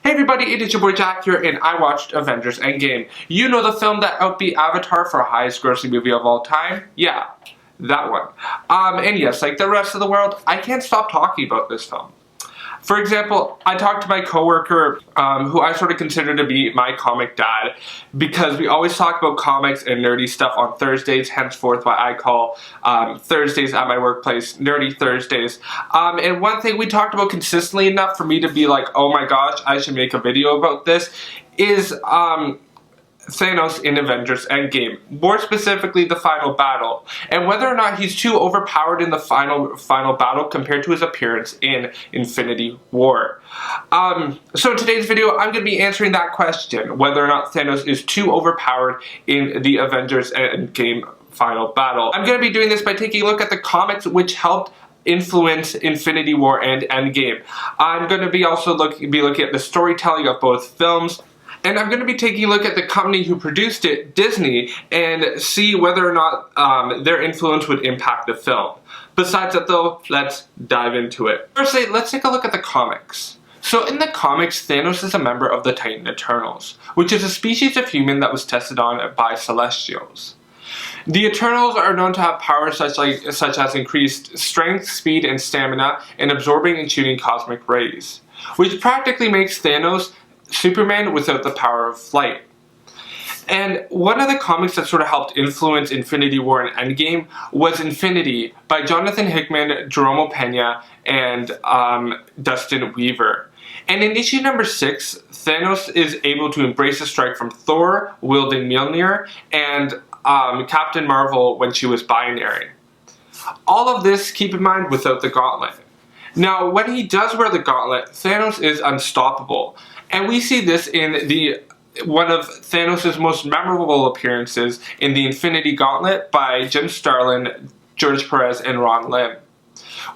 Hey everybody, it is your boy Jack here, and I watched Avengers Endgame. You know the film that outbeat Avatar for highest grossing movie of all time? Yeah, that one. And yes, like the rest of the world, I can't stop talking about this film. For example, I talked to my coworker, who I sort of consider to be my comic dad, because we always talk about comics and nerdy stuff on Thursdays, henceforth why I call Thursdays at my workplace Nerdy Thursdays. And one thing we talked about consistently enough for me to be like, oh my gosh, I should make a video about this, is Thanos in Avengers Endgame, more specifically the final battle, and whether or not he's too overpowered in the final battle compared to his appearance in Infinity War. So in today's video, I'm going to be answering that question, whether or not Thanos is too overpowered in the Avengers Endgame final battle. I'm going to be doing this by taking a look at the comics which helped influence Infinity War and Endgame. I'm going to be also looking at the storytelling of both films. And I'm going to be taking a look at the company who produced it, Disney, and see whether or not their influence would impact the film. Besides that though, let's dive into it. Firstly, let's take a look at the comics. So in the comics, Thanos is a member of the Titan Eternals, which is a species of human that was tested on by Celestials. The Eternals are known to have powers such as increased strength, speed, and stamina, and absorbing and shooting cosmic rays, which practically makes Thanos Superman without the power of flight. And one of the comics that sort of helped influence Infinity War and Endgame was Infinity by Jonathan Hickman, Jerome Pena, and Dustin Weaver. And in issue number 6, Thanos is able to embrace a strike from Thor, wielding Mjolnir, and Captain Marvel when she was binary. All of this, keep in mind, without the gauntlet. Now, when he does wear the gauntlet, Thanos is unstoppable. And we see this in one of Thanos' most memorable appearances in the Infinity Gauntlet by Jim Starlin, George Perez, and Ron Lim.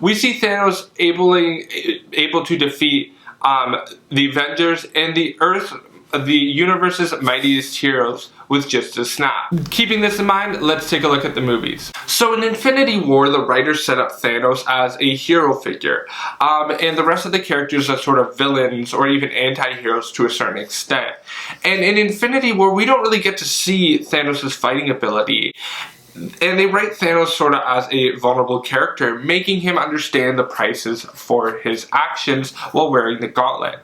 We see Thanos able to defeat the Avengers and the universe's mightiest heroes with just a snap. Keeping this in mind, let's take a look at the movies. So in Infinity War, the writers set up Thanos as a hero figure, and the rest of the characters are sort of villains or even anti-heroes to a certain extent. And in Infinity War, we don't really get to see Thanos' fighting ability. And they write Thanos sort of as a vulnerable character, making him understand the prices for his actions while wearing the gauntlet.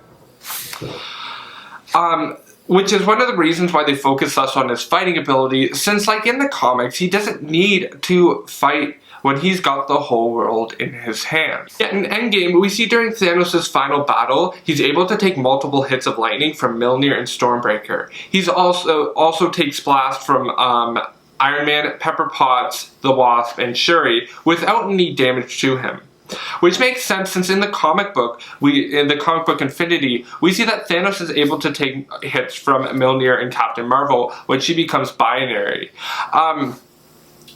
Which is one of the reasons why they focus less on his fighting ability, since like in the comics, he doesn't need to fight when he's got the whole world in his hands. Yet in Endgame, we see during Thanos' final battle, he's able to take multiple hits of lightning from Mjolnir and Stormbreaker. He's also takes blast from Iron Man, Pepper Potts, the Wasp, and Shuri without any damage to him. Which makes sense since in the comic book Infinity, we see that Thanos is able to take hits from Mjolnir and Captain Marvel when she becomes binary.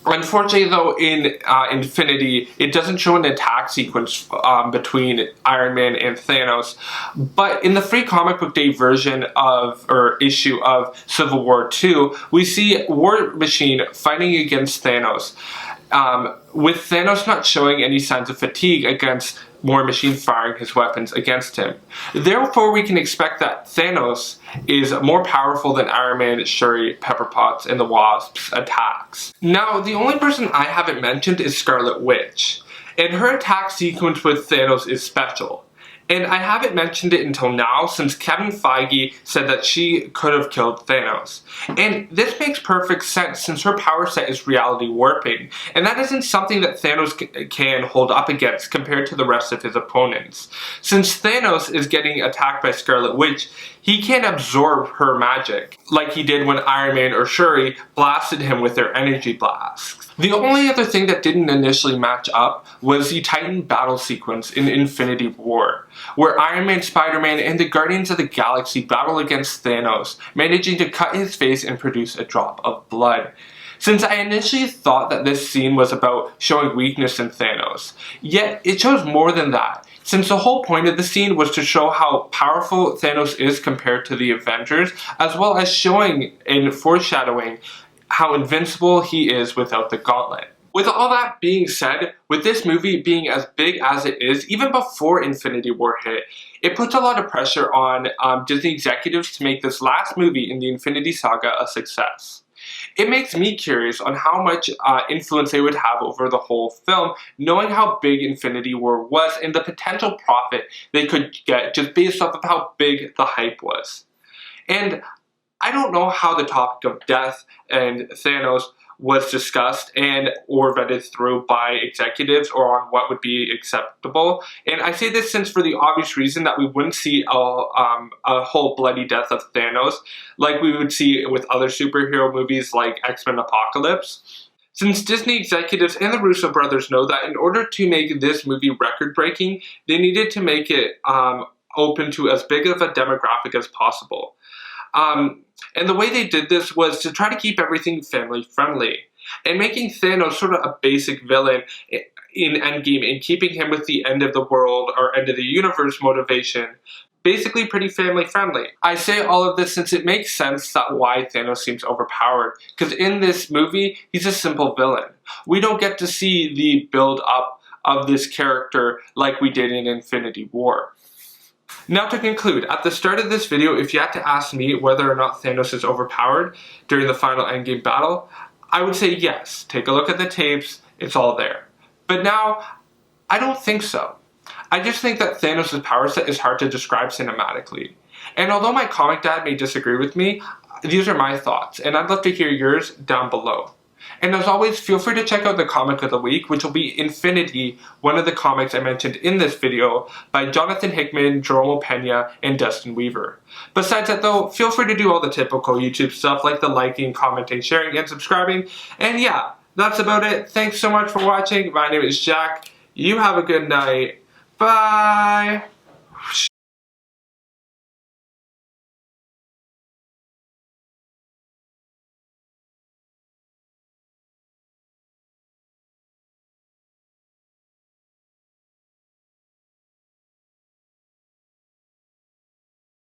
Unfortunately though, in Infinity, it doesn't show an attack sequence between Iron Man and Thanos, but in the free comic book day version issue of Civil War II, we see War Machine fighting against Thanos. With Thanos not showing any signs of fatigue against War Machine firing his weapons against him. Therefore, we can expect that Thanos is more powerful than Iron Man, Shuri, Pepper Potts, and the Wasp's attacks. Now, the only person I haven't mentioned is Scarlet Witch, and her attack sequence with Thanos is special. And I haven't mentioned it until now since Kevin Feige said that she could have killed Thanos. And this makes perfect sense since her power set is reality warping, and that isn't something that Thanos can hold up against compared to the rest of his opponents. Since Thanos is getting attacked by Scarlet Witch, he can't absorb her magic, like he did when Iron Man or Shuri blasted him with their energy blasts. The only other thing that didn't initially match up was the Titan battle sequence in Infinity War, where Iron Man, Spider-Man, and the Guardians of the Galaxy battle against Thanos, managing to cut his face and produce a drop of blood. Since I initially thought that this scene was about showing weakness in Thanos, yet it shows more than that, since the whole point of the scene was to show how powerful Thanos is compared to the Avengers, as well as showing and foreshadowing how invincible he is without the gauntlet. With all that being said, with this movie being as big as it is, even before Infinity War hit, it puts a lot of pressure on Disney executives to make this last movie in the Infinity Saga a success. It makes me curious on how much influence they would have over the whole film, knowing how big Infinity War was and the potential profit they could get just based off of how big the hype was. And I don't know how the topic of death and Thanos was discussed and or vetted through by executives or on what would be acceptable. And I say this since for the obvious reason that we wouldn't see a whole bloody death of Thanos like we would see with other superhero movies like X-Men Apocalypse. Since Disney executives and the Russo brothers know that in order to make this movie record-breaking, they needed to make it open to as big of a demographic as possible. And the way they did this was to try to keep everything family friendly and making Thanos sort of a basic villain in Endgame and keeping him with the end of the world or end of the universe motivation. Basically pretty family friendly. I say all of this since it makes sense that why Thanos seems overpowered, because in this movie, he's a simple villain. We don't get to see the build up of this character like we did in Infinity War. Now to conclude, at the start of this video, if you had to ask me whether or not Thanos is overpowered during the final Endgame battle, I would say yes. Take a look at the tapes, it's all there. But now, I don't think so. I just think that Thanos' power set is hard to describe cinematically. And although my comic dad may disagree with me, these are my thoughts, and I'd love to hear yours down below. And as always, feel free to check out the comic of the week, which will be Infinity, one of the comics I mentioned in this video, by Jonathan Hickman, Jerome Pena, and Dustin Weaver. Besides that though, feel free to do all the typical YouTube stuff like the liking, commenting, sharing, and subscribing. And yeah, that's about it. Thanks so much for watching. My name is Jack. You have a good night. Bye!